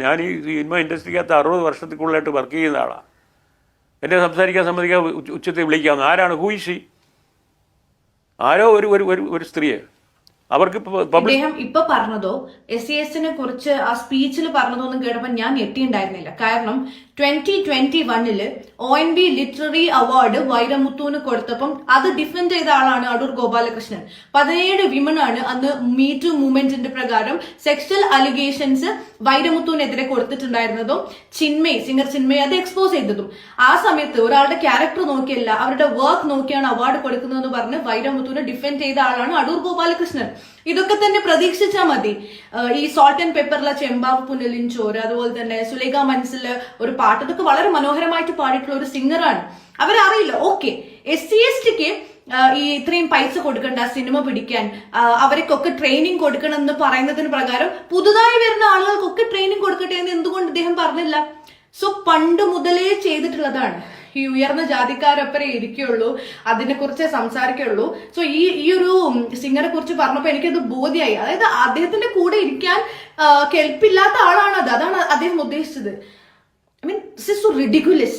ഞാൻ ഈ സിനിമ ഇൻഡസ്ട്രിക്കകത്ത് 60 വർഷത്തിൽ കൂടുതലായിട്ട് വർക്ക് ചെയ്യുന്ന ആളാണ്. എന്നെ സംസാരിക്കാൻ സമ്മതിക്കാൻ ഉച്ചത്തിൽ വിളിക്കാവുന്ന ആരാണ്? ഹൂയിഷി? ആരോ ഒരു സ്ത്രീയെ അവർക്ക് അദ്ദേഹം ഇപ്പൊ പറഞ്ഞതോ SESനെ കുറിച്ച് ആ സ്പീച്ചിൽ പറഞ്ഞതോ ഒന്നും കേട്ടപ്പോൾ ഞാൻ ഞെട്ടിയുണ്ടായിരുന്നില്ല. കാരണം 2021 ONB ലിറ്റററി അവാർഡ് വൈരമുത്തുവിന് കൊടുത്തപ്പം അത് ഡിഫെൻഡ് ചെയ്ത ആളാണ് അടൂർ ഗോപാലകൃഷ്ണൻ. 17 വിമനാണ് അന്ന് മീറ്റു മൂവ്മെന്റിന്റെ പ്രകാരം സെക്ഷൽ അലിഗേഷൻസ് വൈരമുത്തുവിനെതിരെ കൊടുത്തിട്ടുണ്ടായിരുന്നതും സിംഗർ ചിന്മയ് അത് എക്സ്പോസ് ചെയ്തതും. ആ സമയത്ത് ഒരാളുടെ ക്യാരക്ടർ നോക്കിയല്ല അവരുടെ വർക്ക് നോക്കിയാണ് അവാർഡ് കൊടുക്കുന്നതെന്ന് പറഞ്ഞ് വൈരമുത്തുവിനെ ഡിഫെൻഡ് ചെയ്ത ആളാണ് അടൂർ ഗോപാലകൃഷ്ണൻ. ഇതൊക്കെ തന്നെ പ്രതീക്ഷിച്ചാൽ മതി. ഈ സോൾട്ട് ആൻഡ് പെപ്പറിലെ ചെമ്പാവ് പുനലിൻ ചോറ്, അതുപോലെ തന്നെ സുലേഖ മനസ്സില് ഒരു പാട്ട്, ഇതൊക്കെ വളരെ മനോഹരമായിട്ട് പാടിയിട്ടുള്ള ഒരു സിംഗറാണ്. അവരറിയില്ല. ഓക്കെ, SC/STക്ക് ഈ ഇത്രയും പൈസ കൊടുക്കണ്ട സിനിമ പിടിക്കാൻ, അവർക്കൊക്കെ ട്രെയിനിങ് കൊടുക്കണം എന്ന് പറയുന്നതിന് പ്രകാരം പുതുതായി വരുന്ന ആളുകൾക്കൊക്കെ ട്രെയിനിങ് കൊടുക്കട്ടെ എന്ന് എന്തുകൊണ്ട് ഇദ്ദേഹം പറഞ്ഞില്ല? സോ പണ്ട് മുതലേ ചെയ്തിട്ടുള്ളതാണ്. ഈ ഉയർന്ന ജാതിക്കാരൊപ്പരെ ഇരിക്കുള്ളൂ, അതിനെ കുറിച്ച് സംസാരിക്കുള്ളൂ. സോ ഈ ഒരു സിംഗറെ കുറിച്ച് പറഞ്ഞപ്പോൾ എനിക്കത് ബോധ്യമായി. അതായത് അദ്ദേഹത്തിന്റെ കൂടെ ഇരിക്കാൻ കെൽപ്പില്ലാത്ത ആളാണ് അത്. അതാണ് അദ്ദേഹം ഉദ്ദേശിച്ചത്. I mean, this is so ridiculous.